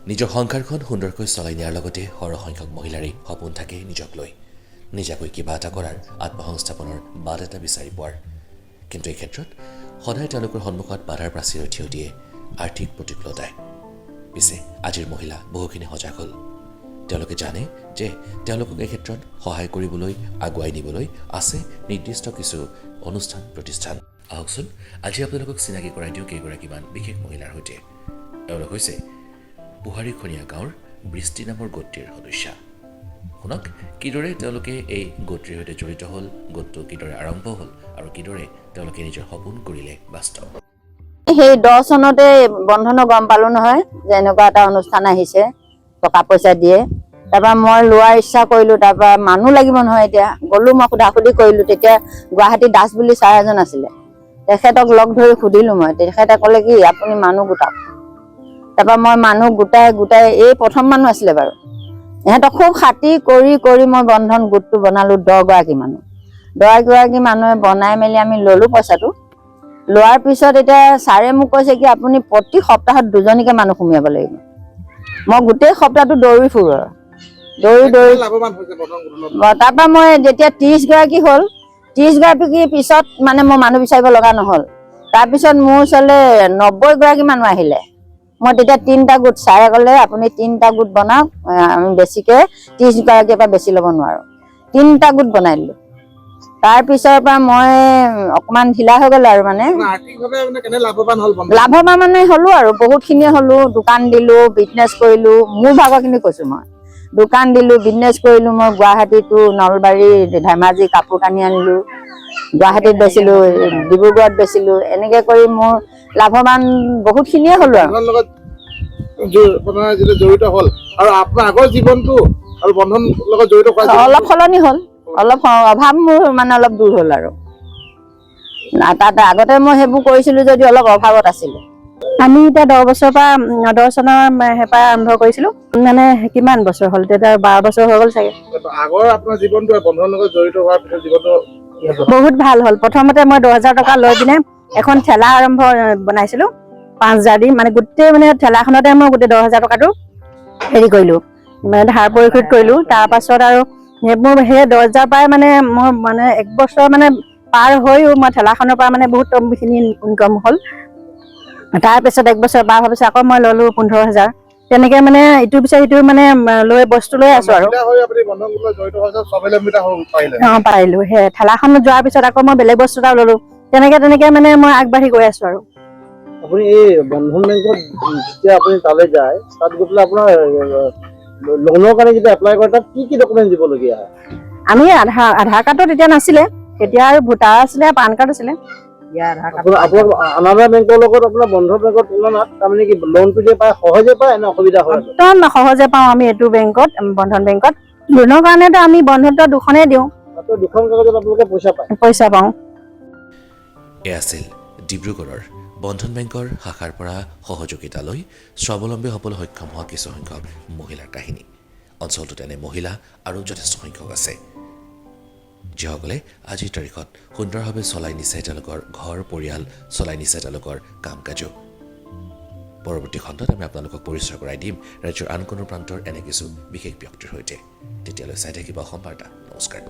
নিজৰ সংসাৰখন সুন্দৰকৈ চলাই নিয়াৰ লগতে সৰহসংখ্যক মহিলাৰে সপোন থাকে নিজক লৈ নিজাকৈ কিবা এটা কৰাৰ আত্মসংস্থাপনৰ বাট এটা বিচাৰি পোৱাৰ কিন্তু এই ক্ষেত্ৰত সদায় তেওঁলোকৰ সন্মুখত বাধাৰ প্ৰাচীৰ থিয় দিয়ে আৰ্থিক প্ৰতিকূলতাই পিছে আজিৰ মহিলা বহুখিনি সজাগ হ'ল তেওঁলোকে জানে যে তেওঁলোকক এই ক্ষেত্ৰত সহায় কৰিবলৈ আগুৱাই নিবলৈ আছে নিৰ্দিষ্ট কিছু অনুষ্ঠান প্ৰতিষ্ঠান আহকচোন আজি আপোনালোকক চিনাকি কৰাই দিওঁ কেইগৰাকীমান বিশেষ মহিলাৰ সৈতে এওঁলোক হৈছে পুহাৰীখনীয়া গাঁৱৰ বৃষ্টি নামৰ গোটটিৰ সদস্যা শুনক কিদৰে তেওঁলোকে এই গোটটিৰ সৈতে জড়িত হ'ল গোটটো কিদৰে আৰম্ভ হ'ল আৰু কিদৰে তেওঁলোকে নিজৰ সপোন কৰিলে বাস্তৱ সেই 10 চনতে বন্ধনৰ গম পালো নহয় যে এনেকুৱা এটা অনুষ্ঠান আহিছে টকা পইচা দিয়ে তাৰপৰা মই লোৱাৰ ইচ্ছা কৰিলো তাৰপৰা মানুহ লাগিব নহয় এতিয়া গলো মই সুধাসুধি কৰিলো তেতিয়া গুৱাহাটী দাস বুলি ছাৰ এজন আছিলে তেখেতক লগ ধৰি সুধিলো মই তেখেতে ক'লে কি আপুনি মানুহ গোটাওক তাৰপৰা মই মানুহ গোটাই এই প্ৰথম মানুহ আছিলে বাৰু ইহঁতক খুব খাতি কৰি মই বন্ধন গোটটো বনালো 10 গৰাকী মানুহে বনাই মেলি আমি ললো পইচাটো লোৱাৰ পিছত এতিয়া ছাৰে মোক কৈছে কি আপুনি প্ৰতি সপ্তাহত দুজনীকে মানুহ সুমিয়াব লাগিব মই গোটেই সপ্তাহটো দৌৰি ফুৰো দৌৰি তাৰপৰা মই যেতিয়া 30 গৰাকী হ'ল 30 গৰাকীৰ পিছত মানে মই মানুহ বিচাৰিব লগা নহ'ল তাৰপিছত মোৰ ওচৰলৈ 90 গৰাকী মানুহ আহিলে মই তেতিয়া 3টা গোট ছাৰে ক'লে আপুনি 3টা গোট বনাওক আমি বেছিকে 30 গৰাকীৰ পৰা বেছি ল'ব নোৱাৰো 3টা গোট বনাই দিলো তাৰ পিছৰ পৰা মই অকমান ঢিলা হৈ গ'ল আৰু মানে আৰ্থিকভাৱে মানে কেনে লাভৱান হ'ল লাভৱান মানে হ'লো আৰু বহুতখিনি হ'লো দোকান দিলো বিজনেছ কৰিলো মোৰ ভাগৰখিনি কৈছো মই দোকান দিলো বিজনেছ কৰিলো মই গুৱাহাটীতো নলবাৰী ধেমাজি কাপোৰ কানি আনিলো গুৱাহাটীত বেচিলো ডিব্ৰুগড়ত বেচিলো এনেকে কৰি মোৰ লাভৱান বহুতখিনিয়ে হ'লো আৰু জড়িত হ'ল আৰু আপোনাৰ আগৰ জীৱনটো আৰু বন্ধন লগত জড়িত অলপ সলনি হ'ল অলপ অভাৱ মোৰ মানে অলপ দূৰ হ'ল আৰু তাত আগতে মই সেইবোৰ কৰিছিলো যদি অলপ অভাৱত আছিলো আমি এতিয়া 10 বছৰৰ পৰা 10 চনৰ হেপা আৰম্ভ কৰিছিলো মানে কিমান বছৰ হ'ল তেতিয়া 12 বছৰ হৈ গ'ল চাগে আগৰ আপোনাৰ জীৱনটো বন্ধনৰ লগত জড়িত হোৱাৰ পিছত জীৱনটো বহুত ভাল হ'ল প্ৰথমতে মই 10,000 টকা লৈ পিনে এখন ঠেলা আৰম্ভ বনাইছিলো 5,000 দি মানে গোটেই মানে ঠেলাখনতে মই গোটেই 10,000 টকাটো হেৰি কৰিলো মানে ধাৰ পৰিশোধ কৰিলো তাৰ পাছত আৰু মোৰ সেই 10,000 পাই মানে মই মানে 1 বছৰ মানে পাৰ হৈও মই ঠেলাখনৰ পৰা মানে বহুত কমখিনি ইনকম হ'ল তাৰ পিছত 1 বছৰ পাৰ হোৱাৰ পিছত আকৌ মই ললো 15,000 তেনেকে মানে ইটোৰ পিছত সিটো মানে লৈ বস্তু লৈ আছো আৰু পাৰিলো সেই ঠেলাখনত যোৱাৰ পিছত আকৌ মই বেলেগ বস্তু এটা ললো তেনেকে মানে মই আগবাঢ়ি গৈ আছো আৰু আপুনি এই বন্ধন বেংকত যেতিয়া আপুনি তালৈ যায় তাত গৈ পেলাই আপোনাৰ লোনৰ কাৰণে যেতিয়া এপ্লাই কৰে তাত কি ডকুমেণ্ট দিবলগীয়া হয় আমি আধাৰ কাৰ্ডত তেতিয়া নাছিলে তেতিয়া আৰু ভোটাৰ আছিলে পান কাৰ্ড আছিলে আনাদা বেংকৰ লগত আপোনাৰ বন্ধন বেংকৰ তুলনাত তাৰমানে কি লোনটো যে পায় সহজে পায় নে অসুবিধা হয় একদম সহজে পাওঁ আমি এইটো বেংকত বন্ধন বেংকত লোনৰ কাৰণেতো আমি বন্ধনটো দুখনেই দিওঁ দুখন কাগজত আপোনালোকে পইচা পাওঁ এয়া আছিল ডিব্ৰুগড়ৰ বন্ধন বেংকৰ শাখাৰ পৰা সহযোগিতা লৈ স্বাৱলম্বী হ'বলৈ সক্ষম হোৱা কিছুসংখ্যক মহিলাৰ কাহিনী অঞ্চলটোত এনে মহিলা আৰু যথেষ্ট সংখ্যক আছে যিসকলে আজিৰ তাৰিখত সুন্দৰভাৱে চলাই নিছে তেওঁলোকৰ ঘৰ পৰিয়াল চলাই নিছে তেওঁলোকৰ কাম কাজো পৰৱৰ্তী খণ্ডত আমি আপোনালোকক পৰিচয় কৰাই দিম ৰাজ্যৰ আন কোনো প্ৰান্তৰ এনে কিছু বিশেষ ব্যক্তিৰ সৈতে তেতিয়ালৈ চাই থাকিব অসম বাৰ্তা নমস্কাৰ